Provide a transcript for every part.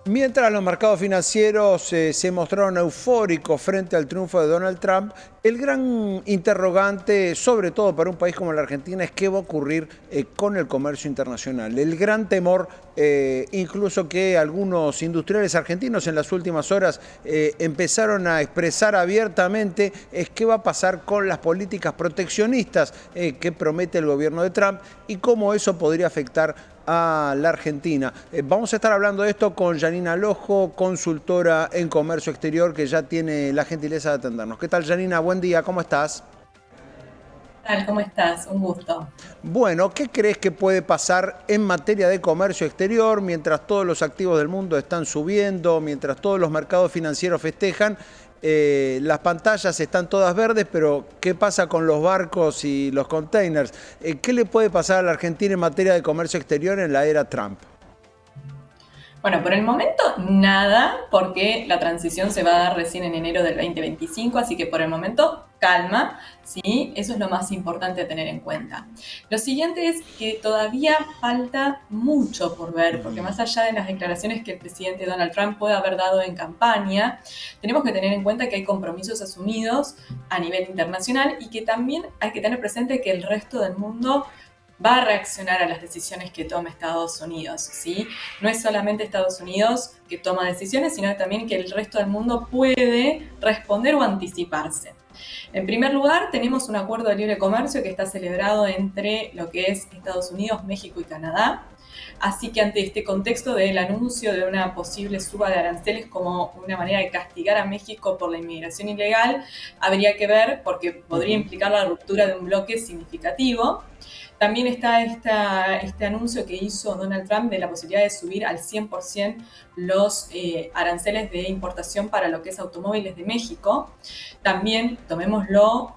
Mientras los mercados financieros se mostraron eufóricos frente al triunfo de Donald Trump, el gran interrogante, sobre todo para un país como la Argentina, es qué va a ocurrir con el comercio internacional. El gran temor, incluso que algunos industriales argentinos en las últimas horas empezaron a expresar abiertamente, es qué va a pasar con las políticas proteccionistas que promete el gobierno de Trump y cómo eso podría afectar a la Argentina. Vamos a estar hablando de esto con Janina Lojo, consultora en comercio exterior, que ya tiene la gentileza de atendernos. ¿Qué tal, Janina? Buen día, ¿cómo estás? ¿Qué tal? ¿Cómo estás? Un gusto. Bueno, ¿qué crees que puede pasar en materia de comercio exterior mientras todos los activos del mundo están subiendo, mientras todos los mercados financieros festejan? Las pantallas están todas verdes, pero ¿qué pasa con los barcos y los containers? ¿Qué le puede pasar a la Argentina en materia de comercio exterior en la era Trump? Bueno, por el momento nada, porque la transición se va a dar recién en enero del 2025, así que por el momento calma, ¿sí? Eso es lo más importante a tener en cuenta. Lo siguiente es que todavía falta mucho por ver, porque más allá de las declaraciones que el presidente Donald Trump puede haber dado en campaña, tenemos que tener en cuenta que hay compromisos asumidos a nivel internacional y que también hay que tener presente que el resto del mundo va a reaccionar a las decisiones que toma Estados Unidos, ¿sí? No es solamente Estados Unidos que toma decisiones, sino también que el resto del mundo puede responder o anticiparse. En primer lugar, tenemos un acuerdo de libre comercio que está celebrado entre lo que es Estados Unidos, México y Canadá. Así que ante este contexto del anuncio de una posible suba de aranceles como una manera de castigar a México por la inmigración ilegal, habría que ver, porque podría implicar la ruptura de un bloque significativo. También está este anuncio que hizo Donald Trump de la posibilidad de subir al 100% los aranceles de importación para lo que es automóviles de México. También tomémoslo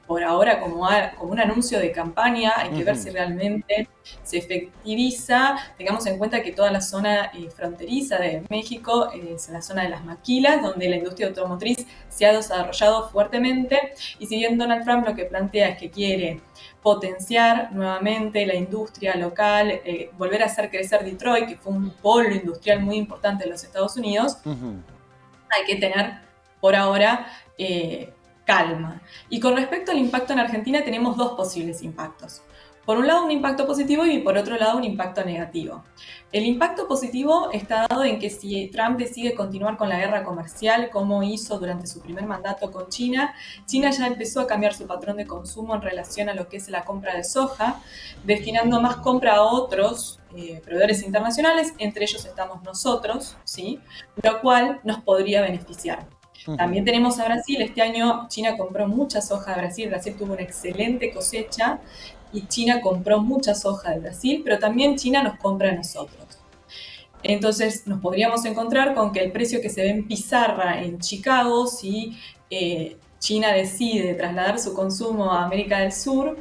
por ahora como un anuncio de campaña, hay que ver si realmente se efectiviza. Tengamos en cuenta que toda la zona fronteriza de México es la zona de las maquilas, donde la industria automotriz se ha desarrollado fuertemente, y si bien Donald Trump lo que plantea es que quiere potenciar nuevamente la industria local, volver a hacer crecer Detroit, que fue un polo industrial muy importante en los Estados Unidos, hay que tener por ahora calma. Y con respecto al impacto en Argentina, tenemos dos posibles impactos. Por un lado, un impacto positivo y por otro lado, un impacto negativo. El impacto positivo está dado en que si Trump decide continuar con la guerra comercial, como hizo durante su primer mandato con China, China ya empezó a cambiar su patrón de consumo en relación a lo que es la compra de soja, destinando más compra a otros proveedores internacionales, entre ellos estamos nosotros, ¿sí? Lo cual nos podría beneficiar. También tenemos a Brasil. Este año China compró mucha soja de Brasil. Brasil tuvo una excelente cosecha y China compró mucha soja de Brasil, pero también China nos compra a nosotros. Entonces nos podríamos encontrar con que el precio que se ve en pizarra en Chicago, si China decide trasladar su consumo a América del Sur,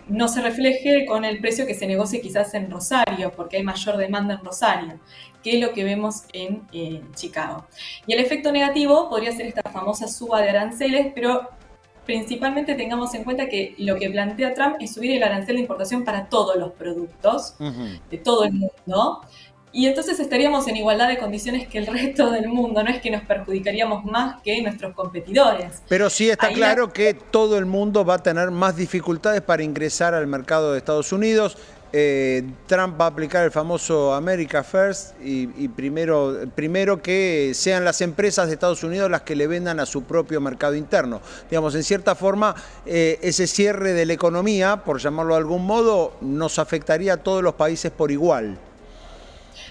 no se refleje con el precio que se negocie quizás en Rosario, porque hay mayor demanda en Rosario, que es lo que vemos en Chicago. Y el efecto negativo podría ser esta famosa suba de aranceles, pero principalmente tengamos en cuenta que lo que plantea Trump es subir el arancel de importación para todos los productos de todo el mundo. Y entonces estaríamos en igualdad de condiciones que el resto del mundo, no es que nos perjudicaríamos más que nuestros competidores. Pero sí está Ahí la... claro que todo el mundo va a tener más dificultades para ingresar al mercado de Estados Unidos. Trump va a aplicar el famoso America First y primero que sean las empresas de Estados Unidos las que le vendan a su propio mercado interno. Digamos, en cierta forma, ese cierre de la economía, por llamarlo de algún modo, nos afectaría a todos los países por igual.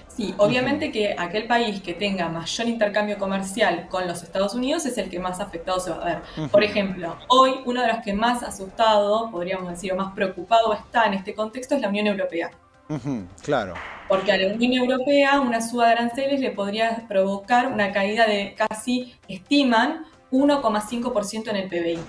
Sí, obviamente que aquel país que tenga mayor intercambio comercial con los Estados Unidos es el que más afectado se va a ver. Por ejemplo, hoy uno de los que más asustado, podríamos decir, o más preocupado está en este contexto es la Unión Europea. Claro. Porque a la Unión Europea una suba de aranceles le podría provocar una caída de casi, estiman, 1,5% en el PBI.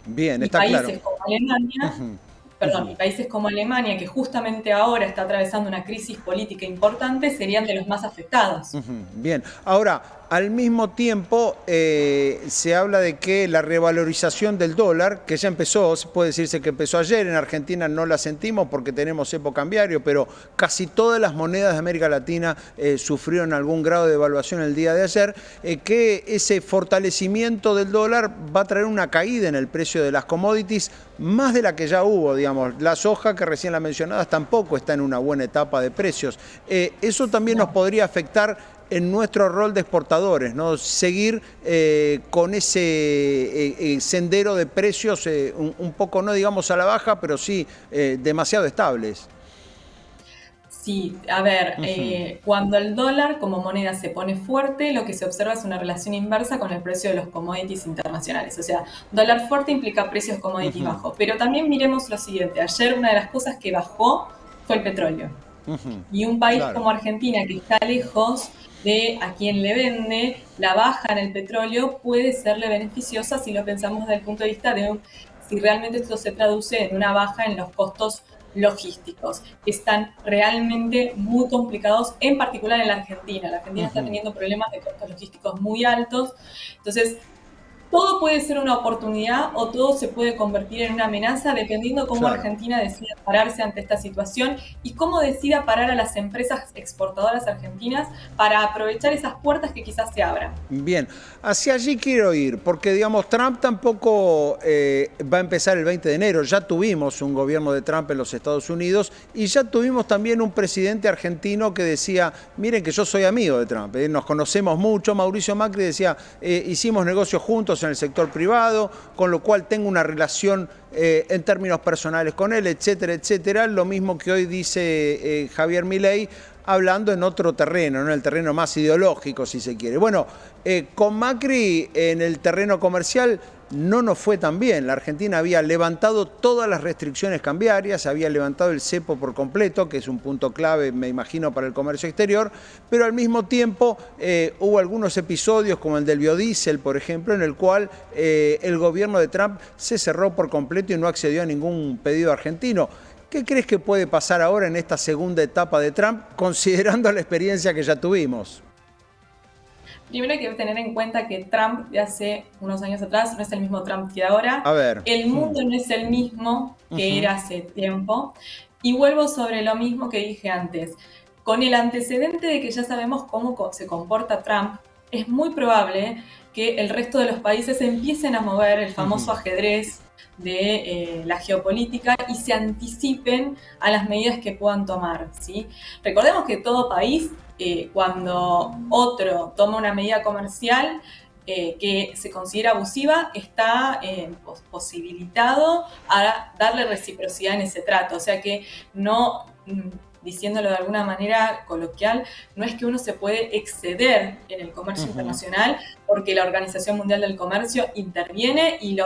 Bien, Y está claro. países como Alemania, perdón, y países como Alemania, que justamente ahora está atravesando una crisis política importante, serían de los más afectados. Bien, ahora, Al mismo tiempo, se habla de que la revalorización del dólar, que ya empezó, puede decirse que empezó ayer, en Argentina no la sentimos porque tenemos cepo cambiario, pero casi todas las monedas de América Latina sufrieron algún grado de devaluación el día de ayer, que ese fortalecimiento del dólar va a traer una caída en el precio de las commodities, más de la que ya hubo, digamos. La soja, que recién la mencionabas, tampoco está en una buena etapa de precios. Eso también nos podría afectar en nuestro rol de exportadores, ¿no? Seguir con ese sendero de precios un poco, no digamos a la baja, pero sí demasiado estables. Sí, a ver, cuando el dólar como moneda se pone fuerte, lo que se observa es una relación inversa con el precio de los commodities internacionales. O sea, dólar fuerte implica precios commodities bajos. Pero también miremos lo siguiente. Ayer una de las cosas que bajó fue el petróleo. Y un país como Argentina, que está lejos de a quien le vende, la baja en el petróleo puede serle beneficiosa si lo pensamos desde el punto de vista de si realmente esto se traduce en una baja en los costos logísticos, que están realmente muy complicados, en particular en la Argentina. La Argentina está teniendo problemas de costos logísticos muy altos. Entonces, todo puede ser una oportunidad o todo se puede convertir en una amenaza dependiendo cómo Argentina decida pararse ante esta situación y cómo decida parar a las empresas exportadoras argentinas para aprovechar esas puertas que quizás se abran. Bien, hacia allí quiero ir, porque digamos, Trump tampoco va a empezar el 20 de enero. Ya tuvimos un gobierno de Trump en los Estados Unidos y ya tuvimos también un presidente argentino que decía, miren que yo soy amigo de Trump, nos conocemos mucho. Mauricio Macri decía, hicimos negocios juntos en el sector privado, con lo cual tengo una relación en términos personales con él, etcétera, etcétera. Lo mismo que hoy dice Javier Milei, hablando en otro terreno, en el terreno más ideológico, si se quiere. Bueno, con Macri en el terreno comercial no nos fue tan bien. La Argentina había levantado todas las restricciones cambiarias, había levantado el cepo por completo, que es un punto clave, me imagino, para el comercio exterior, pero al mismo tiempo hubo algunos episodios, como el del biodiesel, por ejemplo, en el cual el gobierno de Trump se cerró por completo y no accedió a ningún pedido argentino. ¿Qué crees que puede pasar ahora en esta segunda etapa de Trump, considerando la experiencia que ya tuvimos? Primero hay que tener en cuenta que Trump de hace unos años atrás no es el mismo Trump que ahora. A ver. El mundo no es el mismo que era hace tiempo. Y vuelvo sobre lo mismo que dije antes. Con el antecedente de que ya sabemos cómo se comporta Trump, es muy probable que el resto de los países empiecen a mover el famoso ajedrez de la geopolítica y se anticipen a las medidas que puedan tomar, ¿sí? Recordemos que todo país, cuando otro toma una medida comercial que se considera abusiva, está posibilitado a darle reciprocidad en ese trato. O sea que no, diciéndolo de alguna manera coloquial, no es que uno se puede exceder en el comercio internacional porque la Organización Mundial del Comercio interviene y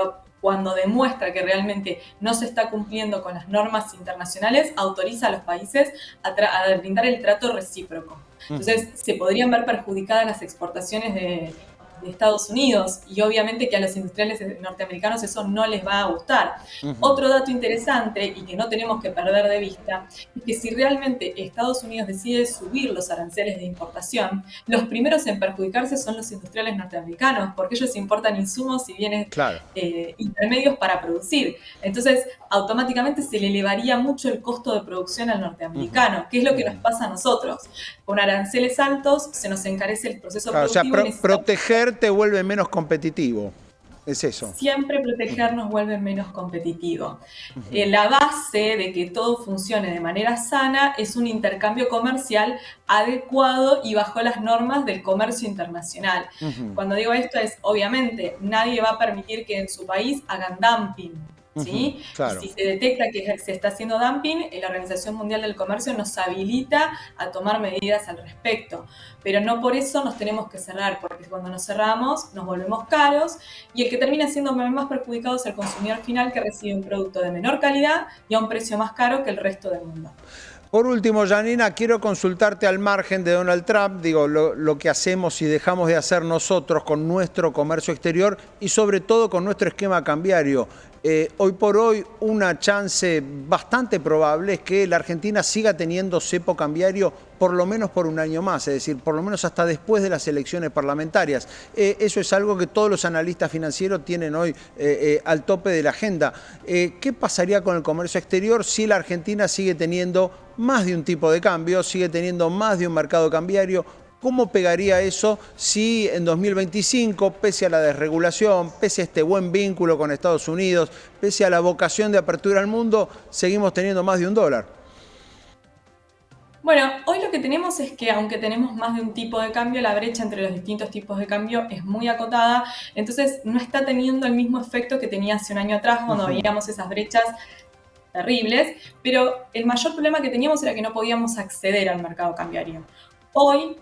cuando demuestra que realmente no se está cumpliendo con las normas internacionales, autoriza a los países a brindar el trato recíproco. Entonces, se podrían ver perjudicadas las exportaciones de Estados Unidos y obviamente que a los industriales norteamericanos eso no les va a gustar. Otro dato interesante y que no tenemos que perder de vista es que si realmente Estados Unidos decide subir los aranceles de importación, los primeros en perjudicarse son los industriales norteamericanos porque ellos importan insumos y bienes intermedios para producir. Entonces, automáticamente se le elevaría mucho el costo de producción al norteamericano, que es lo que nos pasa a nosotros. Con aranceles altos se nos encarece el proceso productivo. O sea, proteger te vuelve menos competitivo. Es eso. Siempre proteger nos vuelve menos competitivo. La base de que todo funcione de manera sana es un intercambio comercial adecuado y bajo las normas del comercio internacional. Cuando digo esto es, obviamente, nadie va a permitir que en su país hagan dumping. ¿Sí? Claro. Y si se detecta que se está haciendo dumping, la Organización Mundial del Comercio nos habilita a tomar medidas al respecto. Pero no por eso nos tenemos que cerrar, porque cuando nos cerramos nos volvemos caros y el que termina siendo más perjudicado es el consumidor final que recibe un producto de menor calidad y a un precio más caro que el resto del mundo. Por último, Janina, quiero consultarte al margen de Donald Trump, digo, lo que hacemos y dejamos de hacer nosotros con nuestro comercio exterior y sobre todo con nuestro esquema cambiario. Hoy por hoy una chance bastante probable es que la Argentina siga teniendo cepo cambiario por lo menos por un año más, es decir, por lo menos hasta después de las elecciones parlamentarias. Eso es algo que todos los analistas financieros tienen hoy al tope de la agenda. ¿Qué pasaría con el comercio exterior si la Argentina sigue teniendo más de un tipo de cambio, sigue teniendo más de un mercado cambiario? ¿Cómo pegaría eso si en 2025, pese a la desregulación, pese a este buen vínculo con Estados Unidos, pese a la vocación de apertura al mundo, seguimos teniendo más de un dólar? Bueno, hoy lo que tenemos es que aunque tenemos más de un tipo de cambio, la brecha entre los distintos tipos de cambio es muy acotada, entonces no está teniendo el mismo efecto que tenía hace un año atrás cuando veíamos esas brechas terribles, pero el mayor problema que teníamos era que no podíamos acceder al mercado cambiario. Hoy,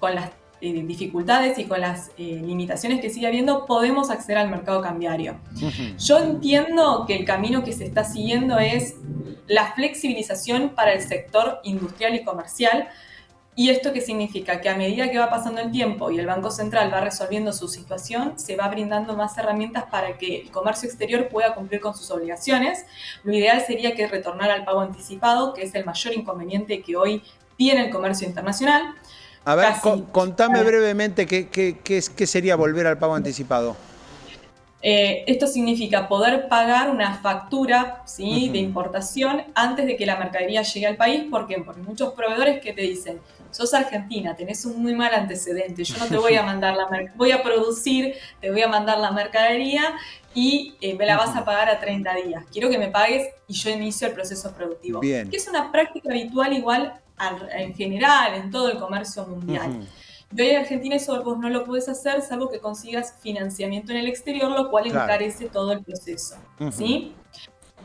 con las dificultades y con las limitaciones que sigue habiendo, podemos acceder al mercado cambiario. Yo entiendo que el camino que se está siguiendo es la flexibilización para el sector industrial y comercial. ¿Y esto qué significa? Que a medida que va pasando el tiempo y el Banco Central va resolviendo su situación, se va brindando más herramientas para que el comercio exterior pueda cumplir con sus obligaciones. Lo ideal sería que retornara al pago anticipado, que es el mayor inconveniente que hoy tiene el comercio internacional. A ver, contame brevemente qué sería volver al pago anticipado. Esto significa poder pagar una factura, ¿sí?, de importación antes de que la mercadería llegue al país. ¿Por qué? Porque muchos proveedores que te dicen, sos argentina, tenés un muy mal antecedente, yo no te voy a mandar voy a producir, te voy a mandar la mercadería y me la vas a pagar a 30 días. Quiero que me pagues y yo inicio el proceso productivo. Bien. Que es una práctica habitual igual en general en todo el comercio mundial. Y hoy en Argentina eso vos no lo puedes hacer salvo que consigas financiamiento en el exterior, lo cual encarece todo el proceso, ¿sí?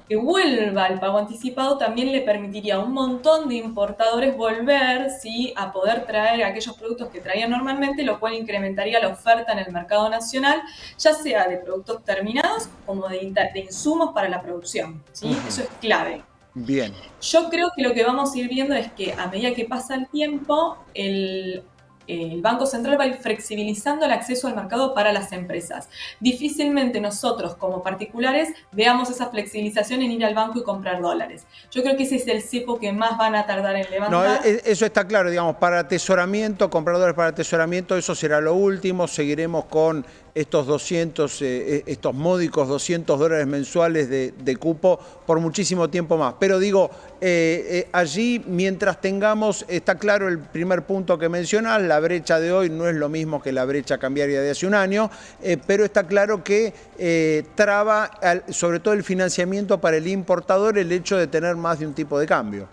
Que vuelva al pago anticipado también le permitiría a un montón de importadores volver, ¿sí?, a poder traer aquellos productos que traían normalmente, lo cual incrementaría la oferta en el mercado nacional, ya sea de productos terminados como de insumos para la producción, ¿sí? Eso es clave. Bien. Yo creo que lo que vamos a ir viendo es que a medida que pasa el tiempo, el Banco Central va a ir flexibilizando el acceso al mercado para las empresas. Difícilmente nosotros, como particulares, veamos esa flexibilización en ir al banco y comprar dólares. Yo creo que ese es el cepo que más van a tardar en levantar. No, eso está claro, digamos, para atesoramiento, comprar dólares para atesoramiento, eso será lo último. Seguiremos con estos 200, estos módicos 200 dólares mensuales de cupo por muchísimo tiempo más. Pero digo, allí, mientras tengamos, está claro el primer punto que mencionás, la brecha de hoy no es lo mismo que la brecha cambiaria de hace un año, pero está claro que traba, sobre todo el financiamiento para el importador, el hecho de tener más de un tipo de cambio.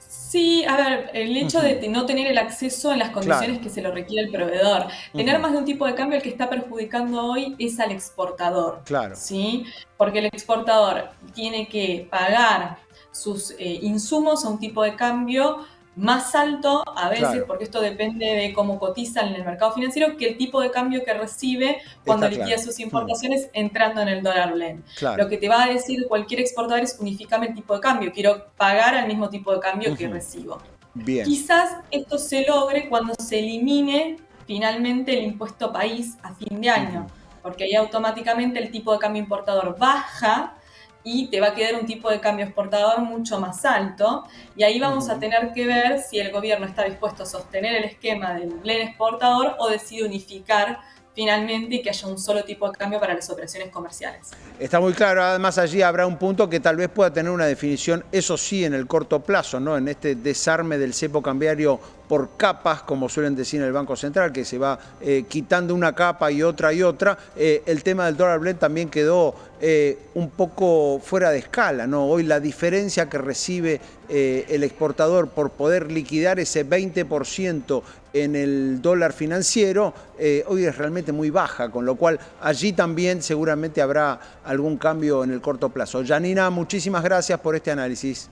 Sí, a ver, el hecho de no tener el acceso en las condiciones que se lo requiere el proveedor. Tener más de un tipo de cambio, el que está perjudicando hoy es al exportador. Claro. ¿Sí? Porque el exportador tiene que pagar sus insumos a un tipo de cambio más alto, a veces, porque esto depende de cómo cotizan en el mercado financiero, que el tipo de cambio que recibe cuando liquida sus importaciones entrando en el dólar blend. Lo que te va a decir cualquier exportador es unificame el tipo de cambio, quiero pagar al mismo tipo de cambio que recibo. Bien. Quizás esto se logre cuando se elimine finalmente el impuesto país a fin de año, porque ahí automáticamente el tipo de cambio importador baja y te va a quedar un tipo de cambio exportador mucho más alto, y ahí vamos a tener que ver si el gobierno está dispuesto a sostener el esquema del blend exportador o decide unificar finalmente y que haya un solo tipo de cambio para las operaciones comerciales. Está muy claro, además allí habrá un punto que tal vez pueda tener una definición, eso sí, en el corto plazo, ¿no? En este desarme del cepo cambiario por capas, como suelen decir en el Banco Central, que se va quitando una capa y otra. El tema del dólar blend también quedó un poco fuera de escala, ¿no? Hoy la diferencia que recibe el exportador por poder liquidar ese 20% en el dólar financiero, hoy es realmente muy baja, con lo cual allí también seguramente habrá algún cambio en el corto plazo. Janina, muchísimas gracias por este análisis.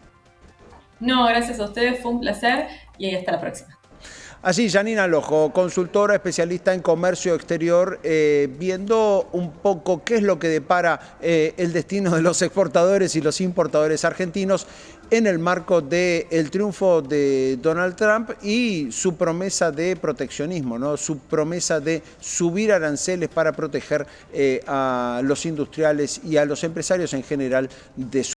No, gracias a ustedes, fue un placer y hasta la próxima. Así, Janina Lojo, consultora especialista en comercio exterior, viendo un poco qué es lo que depara el destino de los exportadores y los importadores argentinos en el marco del triunfo de Donald Trump y su promesa de proteccionismo, ¿no? Su promesa de subir aranceles para proteger a los industriales y a los empresarios en general de su